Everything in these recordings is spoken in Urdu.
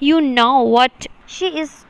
you know what, she is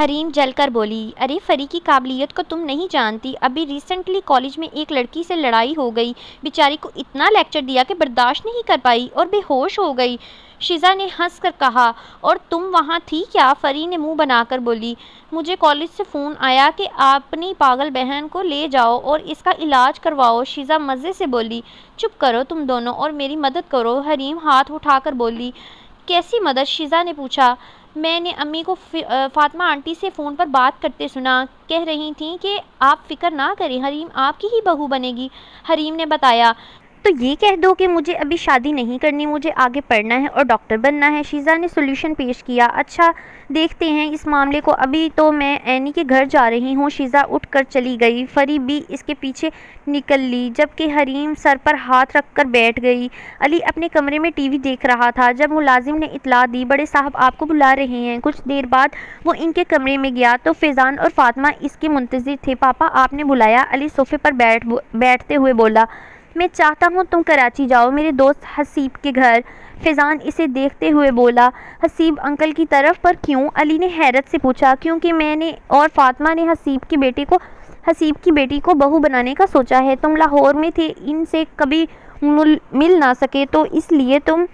حریم جل کر بولی، ارے فری کی قابلیت کو تم نہیں جانتی، ابھی ریسنٹلی کالج میں ایک لڑکی سے لڑائی ہو گئی، بیچاری کو اتنا لیکچر دیا کہ برداشت نہیں کر پائی اور بے ہوش ہو گئی۔ شیزا نے ہنس کر کہا، اور تم وہاں تھی کیا؟ فری نے منہ بنا کر بولی، مجھے کالج سے فون آیا کہ اپنی پاگل بہن کو لے جاؤ اور اس کا علاج کرواؤ۔ شیزا مزے سے بولی، چپ کرو تم دونوں اور میری مدد کرو۔ حریم ہاتھ اٹھا کر بولی، کیسی مدد؟ شیزا نے پوچھا۔ میں نے امی کو فاطمہ آنٹی سے فون پر بات کرتے سنا، کہہ رہی تھیں کہ آپ فکر نہ کریں، حریم آپ کی ہی بہو بنے گی۔ حریم نے بتایا، تو یہ کہہ دو کہ مجھے ابھی شادی نہیں کرنی، مجھے آگے پڑھنا ہے اور ڈاکٹر بننا ہے۔ شیزا نے سولوشن پیش کیا، اچھا دیکھتے ہیں اس معاملے کو، ابھی تو میں اینی کے گھر جا رہی ہوں۔ شیزا اٹھ کر چلی گئی، فری بھی اس کے پیچھے نکل لی، جبکہ حریم سر پر ہاتھ رکھ کر بیٹھ گئی۔ علی اپنے کمرے میں ٹی وی دیکھ رہا تھا جب ملازم نے اطلاع دی، بڑے صاحب آپ کو بلا رہے ہیں۔ کچھ دیر بعد وہ ان کے کمرے میں گیا تو فیضان اور فاطمہ اس کے منتظر تھے۔ پاپا آپ نے بلایا؟ علی صوفے پر بیٹھتے ہوئے بولا، میں چاہتا ہوں تم کراچی جاؤ میرے دوست حسیب کے گھر۔ فیضان اسے دیکھتے ہوئے بولا، حسیب انکل کی طرف؟ پر کیوں؟ علی نے حیرت سے پوچھا۔ کیونکہ میں نے اور فاطمہ نے حسیب کی بیٹی کو بہو بنانے کا سوچا ہے۔ تم لاہور میں تھے، ان سے کبھی مل نہ سکے تو اس لیے تم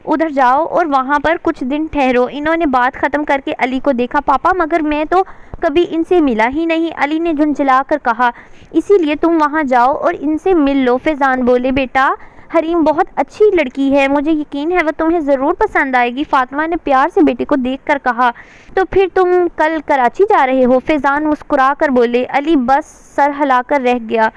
ادھر جاؤ اور وہاں پر کچھ دن ٹھہرو۔ انہوں نے بات ختم کر کے علی کو دیکھا، پاپا مگر میں تو کبھی ان سے ملا ہی نہیں۔ علی نے جھنجھلا کر کہا، اسی لیے تم وہاں جاؤ اور ان سے مل لو۔ فیضان بولے، بیٹا حریم بہت اچھی لڑکی ہے، مجھے یقین ہے وہ تمہیں ضرور پسند آئے گی۔ فاطمہ نے پیار سے بیٹی کو دیکھ کر کہا، تو پھر تم کل کراچی جا رہے ہو؟ فیضان مسکرا کر بولے۔ علی بس سر ہلا کر رہ گیا۔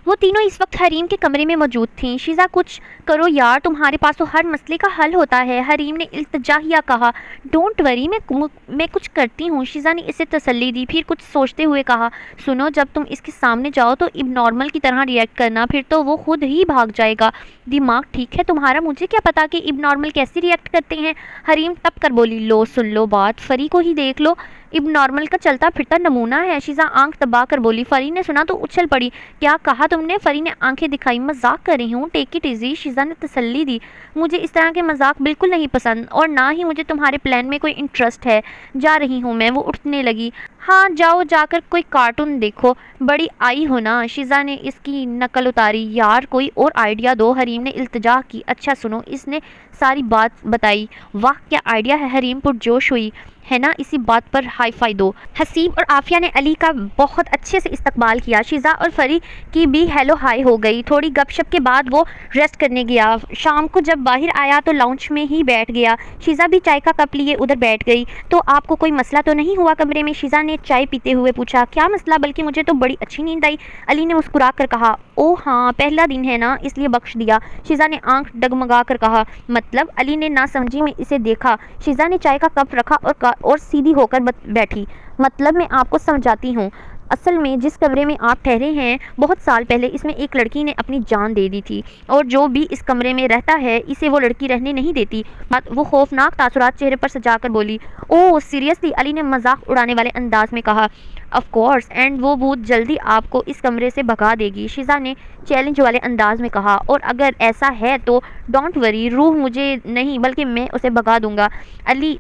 وہ تینوں اس وقت حریم کے کمرے میں موجود تھیں۔ شیزا کچھ کرو یار، تمہارے پاس تو ہر مسئلے کا حل ہوتا ہے۔ حریم نے التجاہیہ کہا، ڈونٹ وری میں کچھ کرتی ہوں۔ شیزا نے اسے تسلی دی، پھر کچھ سوچتے ہوئے کہا، سنو جب تم اس کے سامنے جاؤ تو اب نارمل کی طرح ریئیکٹ کرنا، پھر تو وہ خود ہی بھاگ جائے گا۔ دماغ ٹھیک ہے تمہارا؟ مجھے کیا پتا کہ اب نارمل کیسے ریئیکٹ کرتے ہیں۔ حریم ٹپ کر بولی، لو سن لو بات، فری کو ہی دیکھ لو، اب نارمل کا چلتا پھرتا نمونہ ہے۔ شیزا آنکھ دبا کر بولی، فری نے سنا تو اچھل پڑی، کیا کہا تم نے؟ فری نے آنکھیں دکھائی، مذاق کر رہی ہوں، ٹیک اٹ ایزی۔ شیزا نے تسلی دی، مجھے اس طرح کے مذاق بالکل نہیں پسند اور نہ ہی مجھے تمہارے پلان میں کوئی انٹرسٹ ہے، جا رہی ہوں میں۔ وہ اٹھنے لگی، ہاں جاؤ، جا کر کوئی کارٹون دیکھو، بڑی آئی ہو نا۔ شیزا نے اس کی نقل اتاری، یار کوئی اور آئیڈیا دو۔ حریم نے التجا کی، اچھا سنو۔ اس نے ساری بات بتائی۔ واہ کیا آئیڈیا ہے، حریم پرجوش ہوئی، ہے نا؟ اسی بات پر ہائی فائی دو۔ حسیب اور عافیہ نے علی کا بہت اچھے سے استقبال کیا۔ شیزا اور فری کی بھی ہیلو ہائی ہو گئی۔ تھوڑی گپ شپ کے بعد وہ ریسٹ کرنے گیا۔ شام کو جب باہر آیا تو لاؤنج میں ہی بیٹھ گیا۔ شیزا بھی چائے کا کپ لیے ادھر بیٹھ گئی۔ تو آپ کو کوئی مسئلہ تو نہیں ہوا کمرے میں؟ شیزا نے چائے پیتے ہوئے پوچھا۔ کیا مسئلہ؟ بلکہ مجھے تو بڑی اچھی نیند آئی۔ علی نے مسکرا کر کہا، او ہاں پہلا دن ہے نا اس لیے بخش دیا۔ شیزا نے آنکھ ڈگمگا کر کہا، مطلب؟ علی نے نہ سمجھی میں اسے دیکھا۔ شیزا نے چائے کا کپ رکھا اور سیدھی ہو کر بیٹھی، مطلب میں آپ کو سمجھاتی ہوں، اصل میں جس کمرے میں آپ ٹھہرے ہیں بہت سال پہلے اس میں ایک لڑکی نے اپنی جان دے دی تھی، اور جو بھی اس کمرے میں رہتا ہے اسے وہ لڑکی رہنے نہیں دیتی۔ وہ خوفناک تاثرات چہرے پر سجا کر بولی، اوہ سیریسلی؟ علی نے مذاق اڑانے والے انداز میں کہا، آف کورس، اینڈ وہ بھوت جلدی آپ کو اس کمرے سے بھگا دے گی۔ شیزا نے چیلنج والے انداز میں کہا، اور اگر ایسا ہے تو ڈونٹ وری، روح مجھے نہیں بلکہ میں اسے بھگا دوں گا۔ علی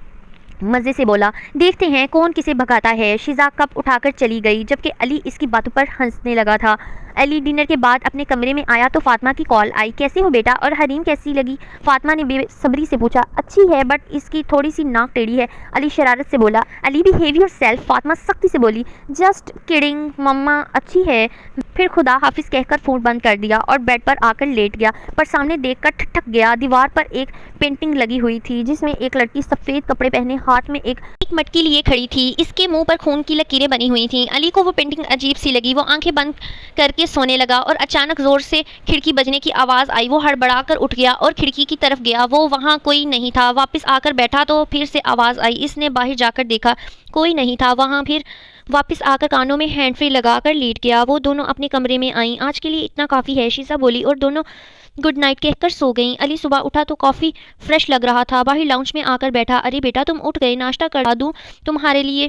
مزے سے بولا، دیکھتے ہیں کون کسے بھگاتا ہے۔ شیزا کپ اٹھا کر چلی گئی جبکہ علی اس کی باتوں پر ہنسنے لگا تھا۔ علی ڈنر کے بعد اپنے کمرے میں آیا تو فاطمہ کی کال آئی، کیسے ہو بیٹا؟ اور حریم کیسی لگی؟ فاطمہ نے بے صبری سے پوچھا، اچھی ہے بٹ اس کی تھوڑی سی ناک ٹیڑھی ہے۔ علی شرارت سے بولا، علی بہیو یور سیلف۔ فاطمہ سختی سے بولی، جسٹ کڈنگ مما، اچھی ہے۔ پھر خدا حافظ کہہ کر فون بند کر دیا اور بیڈ پر آ کر لیٹ گیا، پر سامنے دیکھ کر ٹھٹک گیا۔ دیوار پر ایک پینٹنگ لگی ہوئی تھی جس میں ایک لڑکی سفید کپڑے پہنے ہاتھ میں ایک مٹکی لیے کھڑی تھی، اس کے منہ پر خون کی لکیریں بنی ہوئی تھیں۔ علی کو وہ پینٹنگ عجیب سی لگی، وہ آنکھیں بند کر کے سونے لگا اور اچانک زور سے کھڑکی بجنے کی آواز آئی۔ وہ ہڑبڑا کر اٹھ گیا اور کھڑکی کی طرف گیا، وہ وہاں کوئی نہیں تھا۔ واپس آ کر بیٹھا تو پھر سے آواز آئی، اس نے باہر جا کر دیکھا، کوئی نہیں تھا وہاں۔ پھر واپس آ کر کانوں میں ہینڈ فری لگا کر لیٹ گیا۔ وہ دونوں اپنے کمرے میں آئیں، آج کے لیے اتنا کافی ہے، شیزا بولی، اور دونوں گڈ نائٹ کہہ کر سو گئیں۔ علی صبح اٹھا تو کافی فریش لگ رہا تھا، باہر لاؤنج میں آ کر بیٹھا، ارے بیٹا تم اٹھ گئے، ناشتہ کرا دوں تمہارے لیے؟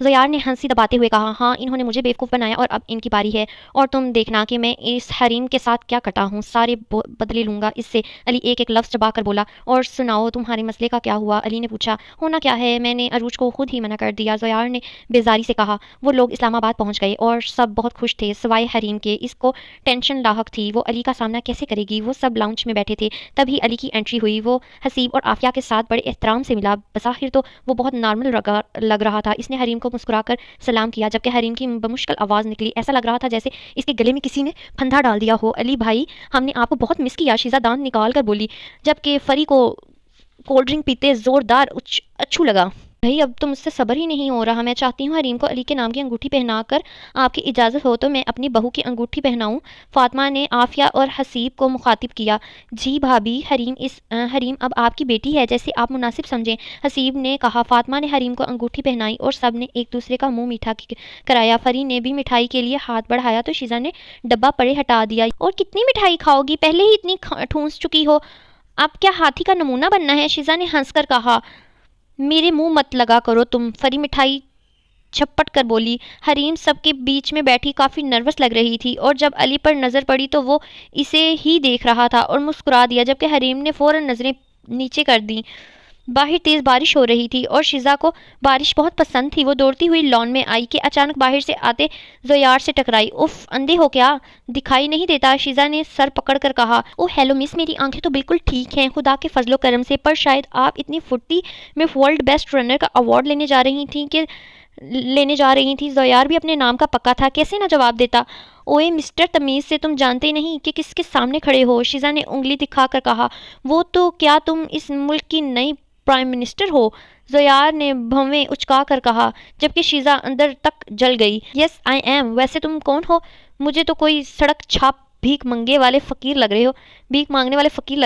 زیار نے ہنسی دباتے ہوئے کہا، ہاں انہوں نے مجھے بیوقوف بنایا اور اب ان کی باری ہے، اور تم دیکھنا کہ میں اس حریم کے ساتھ کیا کرتا ہوں، سارے بدلے لوں گا اس سے۔ علی ایک ایک لفظ چبا کر بولا، اور سناؤ تمہارے مسئلے کا کیا ہوا؟ علی نے پوچھا۔ ہونا کیا ہے، میں نے عروج کو خود ہی منع کر دیا، زیار نے بیزاری سے کہا۔ وہ لوگ اسلام آباد پہنچ گئے اور سب بہت خوش تھے سوائے حریم کے، اس کو ٹینشن لاحق تھی، وہ علی کا سامنا کیسے کرے گی۔ وہ سب لاؤنج میں بیٹھے تھے، تبھی علی کی انٹری ہوئی۔ وہ حسیب اور عافیہ کے ساتھ بڑے احترام سے ملا، بظاہر تو وہ بہت نارمل لگ رہا تھا۔ اس نے حریم کو مسکرا کر سلام کیا، جبکہ حریم کی بمشکل آواز نکلی، ایسا لگ رہا تھا جیسے اس کے گلے میں کسی نے پھندا ڈال دیا ہو۔ علی بھائی، ہم نے آپ کو بہت مس کیا، شیزہ دانت نکال کر بولی، جبکہ فری کو کولڈ ڈرنک پیتے زوردار اچھو لگا۔ بھائی اب تو مجھ سے صبر ہی نہیں ہو رہا، میں چاہتی ہوں حریم کو علی کے نام کی انگوٹھی پہنا کر، آپ کی اجازت ہو تو میں اپنی بہو کی انگوٹھی پہناؤں۔ فاطمہ نے عافیہ اور حسیب کو مخاطب کیا۔ جی بھابی، حریم اب آپ کی بیٹی ہے، جیسے آپ مناسب سمجھیں، حسیب نے کہا۔ فاطمہ نے حریم کو انگوٹھی پہنائی اور سب نے ایک دوسرے کا منہ میٹھا کرایا۔ فری نے بھی مٹھائی کے لیے ہاتھ بڑھایا تو شیزہ نے ڈبہ پڑے ہٹا دیا۔ اور کتنی مٹھائی کھاؤ گی، پہلے ہی اتنی ٹھونس چکی ہو، اب کیا ہاتھی کا نمونہ بننا ہے؟ شیزہ نے ہنس کر کہا۔ میرے منہ مت لگا کرو تم، فری مٹھائی چھپٹ کر بولی۔ حریم سب کے بیچ میں بیٹھی کافی نروس لگ رہی تھی، اور جب علی پر نظر پڑی تو وہ اسے ہی دیکھ رہا تھا اور مسکرا دیا، جبکہ حریم نے فوراً نظریں نیچے کر دیں۔ باہر تیز بارش ہو رہی تھی اور شیزہ کو بارش بہت پسند تھی۔ وہ دوڑتی ہوئی لان میں آئی کہ اچانک باہر سے آتے زیار سے ٹکرائی۔ اف، اندھے ہو کیا، دکھائی نہیں دیتا؟ شیزہ نے سر پکڑ کر کہا۔ اوہ ہیلو مس، میری آنکھیں تو بالکل ٹھیک ہیں خدا کے فضل و کرم سے، پر شاید آپ اتنی پھرتی میں ورلڈ بیسٹ رنر کا ایوارڈ لینے جا رہی تھیں۔ زیار بھی اپنے نام کا پکا تھا، کیسے نہ جواب دیتا۔ اوئے مسٹر تمیز سے، تم جانتے نہیں کہ کس کے سامنے کھڑے ہو، شیزہ نے انگلی دکھا کر کہا۔ وہ تو کیا تم اس ملک کی نئی پرائم منسٹر ہو؟ زیار نے بھویں اچکا کر کہا، جبکہ شیزہ اندر تک جل گئی۔ یس آئی ایم، ویسے تم کون ہو؟ مجھے تو کوئی سڑک چھاپ بھیک مانگنے والے فقیر لگ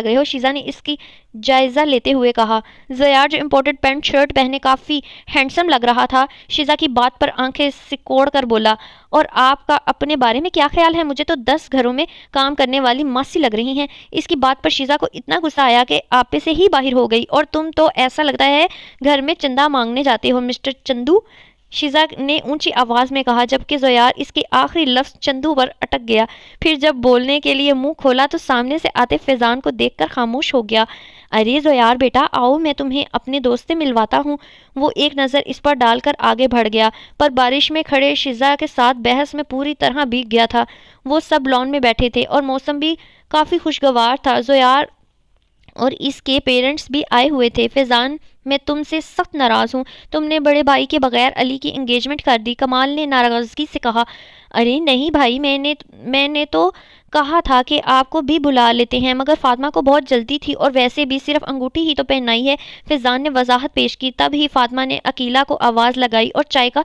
رہے ہو، شیزہ نے اس کی جائزہ لیتے ہوئے کہا۔ زیار جو امپورٹڈ پینٹ شرٹ پہنے کافی ہینڈسم لگ رہا تھا، شیزہ کی بات پر آنکھیں سکوڑ کر بولا، اور آپ کا اپنے بارے میں کیا خیال ہے؟ مجھے تو 10 گھروں میں کام کرنے والی ماسی لگ رہی ہیں۔ اس کی بات پر شیزہ کو اتنا غصہ آیا کہ آپے سے ہی باہر ہو گئی۔ اور تم تو ایسا لگتا ہے گھر میں چندہ مانگنے جاتے ہو مسٹر چندو، شیزہ نے اونچی آواز میں کہا، جبکہ زیار اس کے آخری لفظ چندو پر اٹک گیا۔ پھر جب بولنے کے لیے منہ کھولا تو سامنے سے آتے فیضان کو دیکھ کر خاموش ہو گیا۔ ارے زیار بیٹا آؤ، میں تمہیں اپنے دوست سے ملواتا ہوں۔ وہ ایک نظر اس پر ڈال کر آگے بڑھ گیا، پر بارش میں کھڑے شیزہ کے ساتھ بحث میں پوری طرح بھیگ گیا تھا۔ وہ سب لان میں بیٹھے تھے اور موسم بھی کافی خوشگوار تھا۔ زیار اور اس کے پیرنٹس بھی آئے ہوئے تھے۔ فیضان، میں تم سے سخت ناراض ہوں، تم نے بڑے بھائی کے بغیر علی کی انگیجمنٹ کر دی، کمال نے ناراضگی سے کہا۔ ارے نہیں بھائی، میں نے تو کہا تھا کہ آپ کو بھی بلا لیتے ہیں، مگر فاطمہ کو بہت جلدی تھی، اور ویسے بھی صرف انگوٹھی ہی تو پہنائی ہے، فیضان نے وضاحت پیش کی۔ تب ہی فاطمہ نے عقیلہ کو آواز لگائی اور چائے کا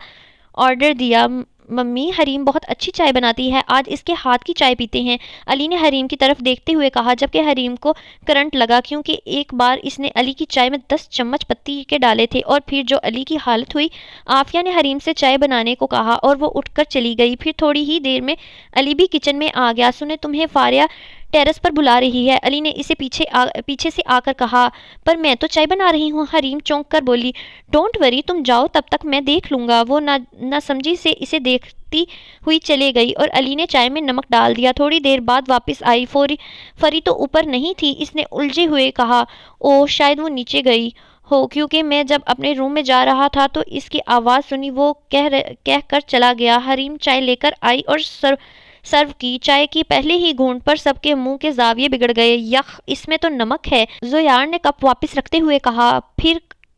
آرڈر دیا۔ ممی، حریم بہت اچھی چائے بناتی ہے، آج اس کے ہاتھ کی چائے پیتے ہیں، علی نے حریم کی طرف دیکھتے ہوئے کہا، جبکہ حریم کو کرنٹ لگا، کیونکہ ایک بار اس نے علی کی چائے میں 10 چمچ پتی کے ڈالے تھے، اور پھر جو علی کی حالت ہوئی۔ عافیہ نے حریم سے چائے بنانے کو کہا اور وہ اٹھ کر چلی گئی۔ پھر تھوڑی ہی دیر میں علی بھی کچن میں آ گیا۔ سنیں تمہیں فاریہ ٹیرس پر بلا رہی ہے، علی نے اسے پیچھے سے آ کر کہا۔ پر میں تو چائے بنا رہی ہوں، حریم چونک کر بولی۔ ڈونٹ وری، تم جاؤ، تب تک میں دیکھ لوں گا۔ وہ نہ سمجھی سے اسے دیکھتی ہوئی چلے گئی اور علی نے چائے میں نمک ڈال دیا۔ تھوڑی دیر بعد واپس آئی۔ فری تو اوپر نہیں تھی، اس نے الجھے ہوئے کہا۔ اوہ شاید وہ نیچے گئی ہو، کیونکہ میں جب اپنے روم میں جا رہا تھا تو اس کی آواز سنی، وہ کہہ کر چلا گیا۔ حریم چائے لے کر آئی اور سرو کی۔ چائے کی پہلے ہی گھونٹ پر سب کے منہ کے زاویے بگڑ گئے۔ یخ، اس میں تو نمک ہے، زیار نے کپ واپس رکھتے ہوئے کہا۔ پھر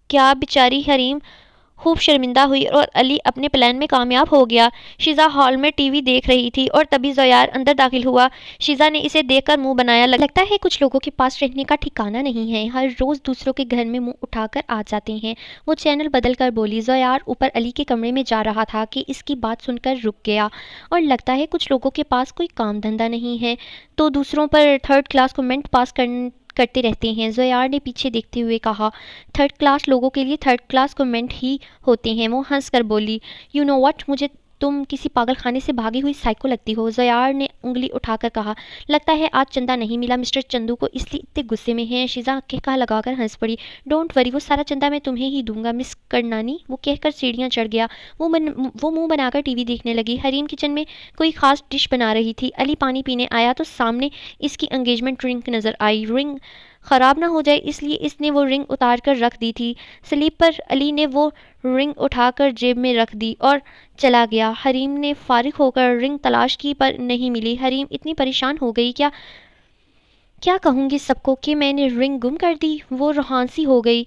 کیا بیچاری حریم خوب شرمندہ ہوئی اور علی اپنے پلان میں کامیاب ہو گیا۔ شیزہ ہال میں ٹی وی دیکھ رہی تھی اور تبھی زیار اندر داخل ہوا۔ شیزہ نے اسے دیکھ کر منہ بنایا۔ لگتا ہے کچھ لوگوں کے پاس رہنے کا ٹھکانہ نہیں ہے، ہر روز دوسروں کے گھر میں منہ اٹھا کر آ جاتے ہیں، وہ چینل بدل کر بولی۔ زیار اوپر علی کے کمرے میں جا رہا تھا کہ اس کی بات سن کر رک گیا۔ اور لگتا ہے کچھ لوگوں کے پاس کوئی کام دھندہ نہیں ہے تو دوسروں پر 3rd کلاس کمنٹ پاس کرتے رہتے ہیں، زیار نے پیچھے دیکھتے ہوئے کہا۔ 3rd کلاس لوگوں کے لیے 3rd کلاس کمنٹ ہی ہوتے ہیں، وہ ہنس کر بولی۔ یو نو واٹ، مجھے تم کسی پاگل خانے سے بھاگی ہوئی سائیکو لگتی ہو۔ زیار نے انگلی اٹھا کر کہا۔ لگتا ہے آج چندہ نہیں ملا مسٹر چندو کو، اس لیے اتنے غصے میں ہیں۔ شیزا کہا لگا کر ہنس پڑی۔ ڈونٹ وری، وہ سارا چندہ میں تمہیں ہی دوں گا مس کرنانی، وہ کہہ کر سیڑھیاں چڑھ گیا۔ وہ منہ بنا کر ٹی وی دیکھنے لگی۔ حریم کچن میں کوئی خاص ڈش بنا رہی تھی۔ علی پانی پینے آیا تو سامنے اس کی انگیجمنٹ رنگ نظر آئی۔ رنگ خراب نہ ہو جائے اس لیے اس نے وہ رنگ اتار کر رکھ دی تھی سلیب پر۔ علی نے وہ رنگ اٹھا کر جیب میں رکھ دی اور چلا گیا۔ حریم نے فارغ ہو کر رنگ تلاش کی پر نہیں ملی۔ حریم اتنی پریشان ہو گئی، کیا کہوں گی سب کو کہ میں نے رنگ گم کر دی؟ وہ روحان سی ہو گئی۔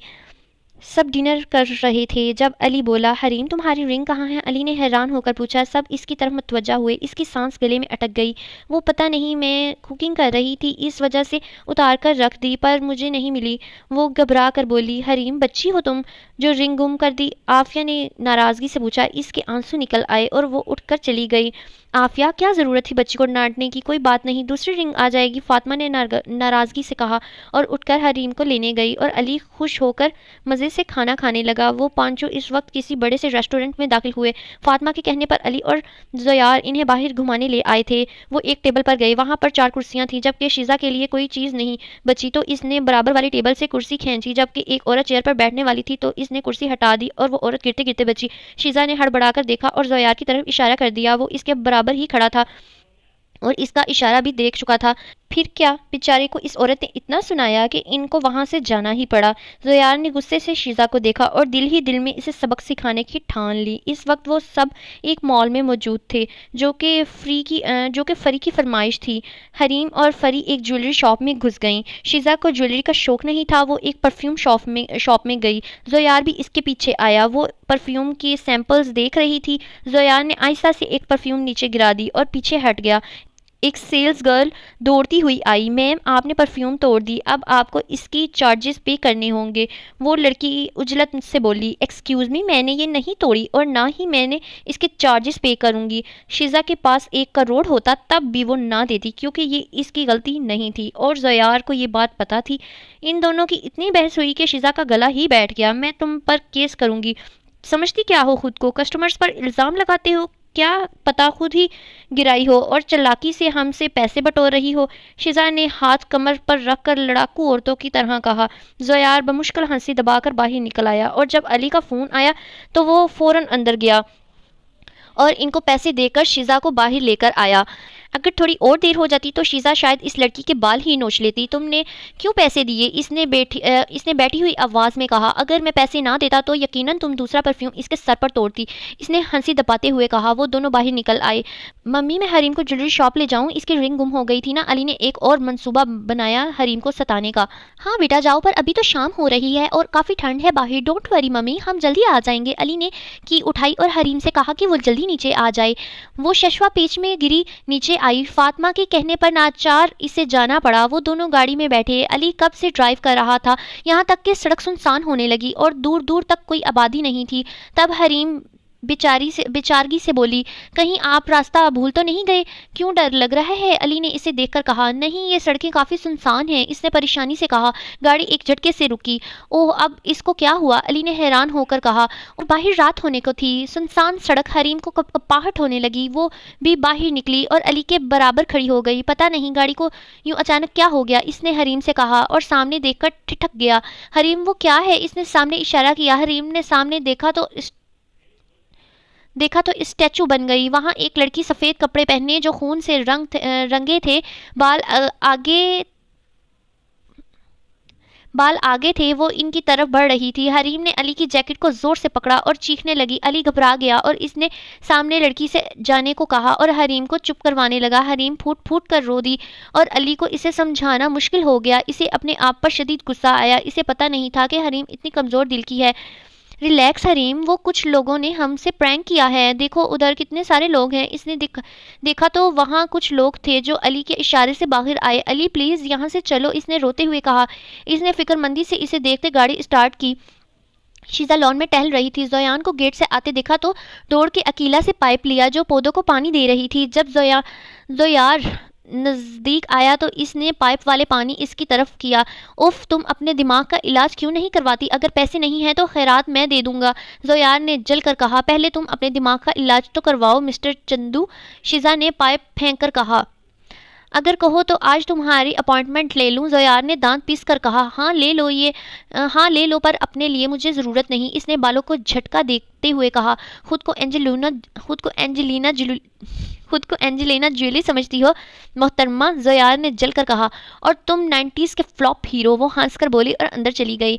سب ڈنر کر رہے تھے جب علی بولا، حریم تمہاری رنگ کہاں ہے؟ علی نے حیران ہو کر پوچھا۔ سب اس کی طرف متوجہ ہوئے۔ اس کی سانس گلے میں اٹک گئی۔ وہ پتہ نہیں، میں کوکنگ کر رہی تھی اس وجہ سے اتار کر رکھ دی پر مجھے نہیں ملی۔ وہ گھبرا کر بولی، حریم بچی ہو تم جو رنگ گم کر دی؟ عافیہ نے ناراضگی سے پوچھا۔ اس کے آنسو نکل آئے اور وہ اٹھ کر چلی گئی۔ عافیہ کیا ضرورت تھی بچی کو ڈانٹنے کی؟ کوئی بات نہیں، دوسری رنگ آ جائے گی، فاطمہ نے ناراضگی سے کہا اور اٹھ کر حریم کو لینے گئی اور علی خوش ہو کر مزے سے کھانا کھانے لگا۔ وہ پانچوں اس وقت کسی بڑے سے ریسٹورنٹ میں داخل ہوئے۔ فاطمہ کے کہنے پر علی اور زیار انہیں باہر گھمانے لے آئے تھے۔ وہ ایک ٹیبل پر گئے، وہاں پر 4 کرسیاں تھیں جبکہ شیزا کے لیے کوئی چیز نہیں بچی تو اس نے برابر والی ٹیبل سے کرسی کھینچی، جبکہ ایک عورت چیئر پر بیٹھنے والی تھی تو اس نے کرسی ہٹا دی اور وہ عورت گرتے گرتے بچی۔ شیزا نے ہڑبڑا کر دیکھا اور زیار کی طرف اشارہ کر دیا۔ وہ اس کے برابر ہی کھڑا تھا اور اس کا اشارہ بھی دیکھ چکا تھا۔ پھر کیا بیچارے کو اس عورت نے اتنا سنایا کہ ان کو وہاں سے جانا ہی پڑا۔ زیار نے غصے سے شیزا کو دیکھا اور دل ہی دل میں اسے سبق سکھانے کی ٹھان لی۔ اس وقت وہ سب ایک مال میں موجود تھے جو کہ فری کی فرمائش تھی۔ حریم اور فری ایک جویلری شاپ میں گھس گئیں۔ شیزا کو جویلری کا شوق نہیں تھا، وہ ایک پرفیوم شاپ میں گئی۔ زیار بھی اس کے پیچھے آیا۔ وہ پرفیوم کے سیمپلز دیکھ رہی تھی۔ زیار نے آہستہ سے ایک پرفیوم نیچے گرا دی اور پیچھے ہٹ گیا۔ ایک سیلز گرل دوڑتی ہوئی آئی۔ میم آپ نے پرفیوم توڑ دی، اب آپ کو اس کی چارجز پے کرنے ہوں گے۔ وہ لڑکی عجلت سے بولی، ایکسکیوز می، میں نے یہ نہیں توڑی اور نہ ہی میں نے اس کے چارجز پے کروں گی۔ شیزا کے پاس 1 کروڑ ہوتا تب بھی وہ نہ دیتی کیونکہ یہ اس کی غلطی نہیں تھی اور زیار کو یہ بات پتہ تھی۔ ان دونوں کی اتنی بحث ہوئی کہ شیزا کا گلا ہی بیٹھ گیا۔ میں تم پر کیس کروں گی، سمجھتی کیا ہو خود کو؟ کسٹمرز پر الزام لگاتے ہو، کیا پتہ خود ہی گرائی ہو اور چلاکی سے ہم سے پیسے بٹور رہی ہو۔ شیزا نے ہاتھ کمر پر رکھ کر لڑاکو عورتوں کی طرح کہا۔ زیار بمشکل ہنسی دبا کر باہر نکل آیا اور جب علی کا فون آیا تو وہ فوراً اندر گیا اور ان کو پیسے دے کر شیزا کو باہر لے کر آیا۔ اگر تھوڑی اور دیر ہو جاتی تو شیزا شاید اس لڑکی کے بال ہی نوچ لیتی۔ تم نے کیوں پیسے دیے؟ اس نے بیٹھی ہوئی آواز میں کہا۔ اگر میں پیسے نہ دیتا تو یقیناً تم دوسرا پرفیوم اس کے سر پر توڑتی، اس نے ہنسی دباتے ہوئے کہا۔ وہ دونوں باہر نکل آئے۔ ممی میں حریم کو جویلری شاپ لے جاؤں، اس کی رنگ گم ہو گئی تھی نا؟ علی نے ایک اور منصوبہ بنایا حریم کو ستانے کا۔ ہاں بیٹا جاؤ، پر ابھی تو شام ہو رہی ہے اور کافی ٹھنڈ ہے باہر۔ ڈونٹ وری ممی، ہم جلدی آ جائیں گے۔ علی نے کی اٹھائی اور حریم سے کہا کہ وہ جلدی نیچے آ جائے۔ وہ ششوا پیچ میں گری نیچے آئی۔ فاطمہ کے کہنے پر ناچار اسے جانا پڑا۔ وہ دونوں گاڑی میں بیٹھے۔ علی کب سے ڈرائیو کر رہا تھا یہاں تک کہ سڑک سنسان ہونے لگی اور دور دور تک کوئی آبادی نہیں تھی۔ تب حریم بیچارگی سے بولی، کہیں آپ راستہ بھول تو نہیں گئے؟ کیوں ڈر لگ رہا ہے؟ علی نے اسے دیکھ کر کہا۔ نہیں، یہ سڑکیں کافی سنسان ہیں، اس نے پریشانی سے کہا۔ گاڑی ایک جھٹکے سے رکی۔ اوہ، اب اس کو کیا ہوا؟ علی نے حیران ہو کر کہا۔ اور باہر رات ہونے کو تھی، سنسان سڑک۔ حریم کو کپاہٹ ہونے لگی۔ وہ بھی باہر نکلی اور علی کے برابر کھڑی ہو گئی۔ پتہ نہیں گاڑی کو یوں اچانک کیا ہو گیا، اس نے حریم سے کہا اور سامنے دیکھ کر ٹھٹک گیا۔ حریم وہ کیا ہے؟ اس نے سامنے اشارہ کیا۔ حریم نے سامنے دیکھا تو اسٹیچو بن گئی۔ وہاں ایک لڑکی سفید کپڑے پہنے جو خون سے رنگے تھے، بال آگے تھے، وہ ان کی طرف بڑھ رہی تھی۔ حریم نے علی کی جیکٹ کو زور سے پکڑا اور چیخنے لگی۔ علی گھبرا گیا اور اس نے سامنے لڑکی سے جانے کو کہا اور حریم کو چپ کروانے لگا۔ حریم پھوٹ پھوٹ کر رو دی اور علی کو اسے سمجھانا مشکل ہو گیا۔ اسے اپنے آپ پر شدید غصہ آیا۔ اسے پتہ نہیں تھا کہ حریم اتنی کمزور دل کی ہے۔ ریلیکس حریم، وہ کچھ لوگوں نے ہم سے پرینک کیا ہے، دیکھو ادھر کتنے سارے لوگ ہیں۔ اس نے دیکھا تو وہاں کچھ لوگ تھے جو علی کے اشارے سے باہر آئے۔ علی پلیز یہاں سے چلو، اس نے روتے ہوئے کہا۔ اس نے فکر مندی سے اسے دیکھتے گاڑی اسٹارٹ کی۔ شیزا لان میں ٹہل رہی تھی۔ زیان کو گیٹ سے آتے دیکھا تو دوڑ کے اکیلا سے پائپ لیا جو پودوں کو پانی دے رہی تھی۔ جب زیار نزدیک آیا تو اس نے پائپ والے پانی اس کی طرف کیا۔ اف، تم اپنے دماغ کا علاج کیوں نہیں کرواتی؟ اگر پیسے نہیں ہیں تو خیرات میں دے دوں گا، زویار نے جل کر کہا۔ پہلے تم اپنے دماغ کا علاج تو کرواؤ مسٹر چندو، شیزا نے پائپ پھینک کر کہا۔ اگر کہو تو آج تمہاری اپائنٹمنٹ لے لوں، زویار نے دانت پیس کر کہا۔ ہاں لے لو پر اپنے لیے مجھے ضرورت نہیں، اس نے بالوں کو جھٹکا دیتے ہوئے کہا۔ خود کو اینجلینا جولی سمجھتی ہو محترمہ، زویار نے جل کر کہا، اور تم 90s کے فلاپ ہیرو، وہ ہنس کر بولی اور اندر چلی گئی۔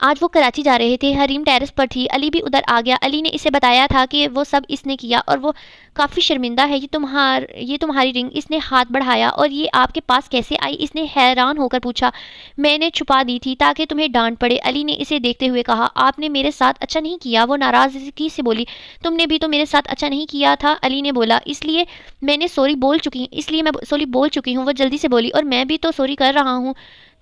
آج وہ کراچی جا رہے تھے، حریم ٹیرس پر تھی، علی بھی ادھر آ گیا۔ علی نے اسے بتایا تھا کہ وہ سب اس نے کیا اور وہ کافی شرمندہ ہے۔ یہ تمہاری رنگ، اس نے ہاتھ بڑھایا، اور یہ آپ کے پاس کیسے آئی؟ اس نے حیران ہو کر پوچھا۔ میں نے چھپا دی تھی تاکہ تمہیں ڈانٹ پڑے، علی نے اسے دیکھتے ہوئے کہا۔ آپ نے میرے ساتھ اچھا نہیں کیا، وہ ناراضگی سے بولی۔ تم نے بھی تو میرے ساتھ اچھا نہیں کیا تھا، علی نے بولا۔ اس لیے میں سوری بول چکی ہوں، وہ جلدی سے بولی، اور میں بھی تو سوری کر رہا ہوں۔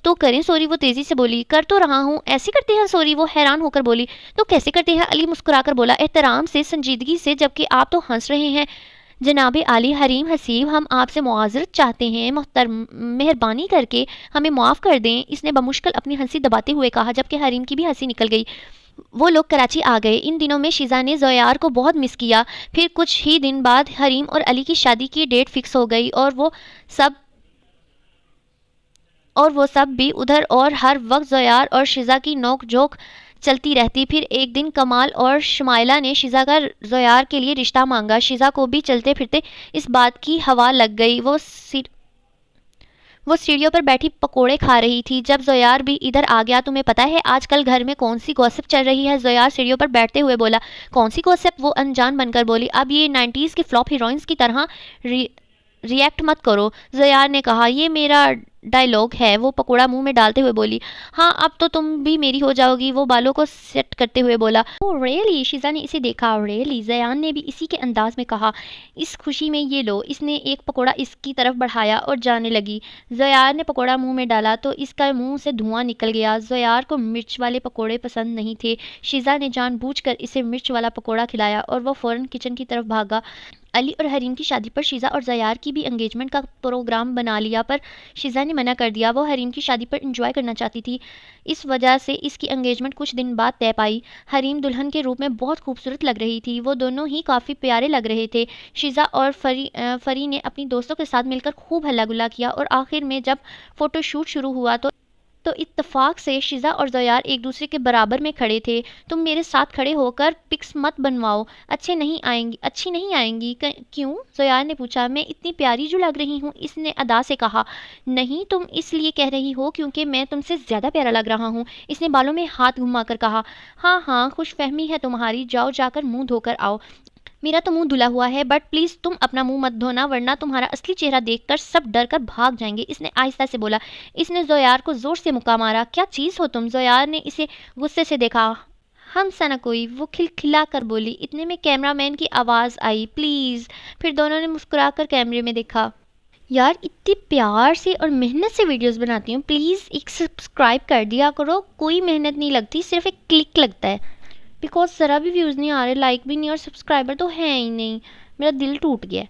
تو کریں سوری، وہ تیزی سے بولی۔ کر تو رہا ہوں، ایسے کرتے ہیں سوری، وہ حیران ہو کر بولی۔ تو کیسے کرتے ہیں؟ علی مسکرا کر بولا، احترام سے، سنجیدگی سے، جبکہ آپ تو ہنس رہے ہیں۔ جناب عالی، حریم حسیب، ہم آپ سے معذرت چاہتے ہیں، مہربانی کر کے ہمیں معاف کر دیں، اس نے بمشکل اپنی ہنسی دباتے ہوئے کہا، جبکہ حریم کی بھی ہنسی نکل گئی۔ وہ لوگ کراچی آ گئے۔ ان دنوں میں شیزا نے زویار کو بہت مس کیا۔ پھر کچھ ہی دن بعد حریم اور علی کی شادی کی ڈیٹ فکس ہو گئی، اور وہ سب بھی ادھر، اور ہر وقت زویار اور شیزا کی نوک جھوک چلتی رہتی۔ پھر ایک دن کمال اور شمائلہ نے شیزا کا زویار کے لیے رشتہ مانگا۔ شیزا کو بھی چلتے پھرتے اس بات کی ہوا لگ گئی۔ وہ سیڑھیوں پر بیٹھی پکوڑے کھا رہی تھی جب زویار بھی ادھر آ گیا۔ تمہیں پتہ ہے آج کل گھر میں کون سی گوسپ چل رہی ہے؟ زویار سیڑھیوں پر بیٹھتے ہوئے بولا۔ کون سی گوسپ؟ وہ انجان بن کر بولی۔ اب یہ 90s کی فلاپ ہیروئنز کی طرح ری ایکٹ مت کرو، زویار نے کہا۔ یہ میرا ڈائیلاگ ہے، وہ پکوڑا منہ میں ڈالتے ہوئے بولی۔ ہاں اب تو تم بھی میری ہو جاؤ گی، وہ بالوں کو سیٹ کرتے ہوئے بولا۔ اوہ ریئلی، شیزا نے اسے دیکھا۔ ریئلی، زیان نے بھی اسی کے انداز میں کہا۔ اس خوشی میں یہ لو، اس نے ایک پکوڑا اس کی طرف بڑھایا اور جانے لگی۔ زویار نے پکوڑا منہ میں ڈالا تو اس کا منہ سے دھواں نکل گیا۔ زویار کو مرچ والے پکوڑے پسند نہیں تھے۔ شیزا نے جان بوجھ کر اسے مرچ والا پکوڑا کھلایا اور وہ فوراً کچن کی طرف بھاگا۔ علی اور حریم کی شادی پر شیزا اور زیار کی بھی انگیجمنٹ کا پروگرام بنا لیا، پر شیزا نے منع کر دیا۔ وہ حریم کی شادی پر انجوائے کرنا چاہتی تھی، اس وجہ سے اس کی انگیجمنٹ کچھ دن بعد طے پائی۔ حریم دلہن کے روپ میں بہت خوبصورت لگ رہی تھی، وہ دونوں ہی کافی پیارے لگ رہے تھے۔ شیزا اور فری نے اپنی دوستوں کے ساتھ مل کر خوب ہلا گلا کیا، اور آخر میں جب فوٹو شوٹ شروع ہوا تو اتفاق سے شیزا اور زویار ایک دوسرے کے برابر میں کھڑے تھے۔ تم میرے ساتھ کھڑے ہو کر پکس مت بنواؤ، اچھی نہیں آئیں گی۔ کیوں؟ زویار نے پوچھا۔ میں اتنی پیاری جو لگ رہی ہوں، اس نے ادا سے کہا۔ نہیں، تم اس لیے کہہ رہی ہو کیونکہ میں تم سے زیادہ پیارا لگ رہا ہوں، اس نے بالوں میں ہاتھ گھما کر کہا۔ ہاں خوش فہمی ہے تمہاری، جاؤ جا کر منہ دھو کر آؤ۔ میرا تو منہ دھلا ہوا ہے، بٹ پلیز تم اپنا منہ مت دھونا، ورنہ تمہارا اصلی چہرہ دیکھ کر سب ڈر کر بھاگ جائیں گے، اس نے آہستہ سے بولا۔ اس نے زویار کو زور سے مکہ مارا۔ کیا چیز ہو تم؟ زویار نے اسے غصے سے دیکھا۔ ہم سا نہ کوئی، وہ کھلکھلا کر بولی۔ اتنے میں کیمرہ مین کی آواز آئی، پلیز۔ پھر دونوں نے مسکرا کر کیمرے میں دیکھا۔ یار اتنی پیار سے اور محنت سے ویڈیوز بناتی ہوں، پلیز ایک سبسکرائب کر دیا کرو، کوئی محنت نہیں لگتی، صرف ایک کلک لگتا ہے، بیکاز ذرا بھی ویوز نہیں آ رہے، لائک بھی نہیں، اور سبسکرائبر تو ہے ہی نہیں، میرا دل ٹوٹ گیا۔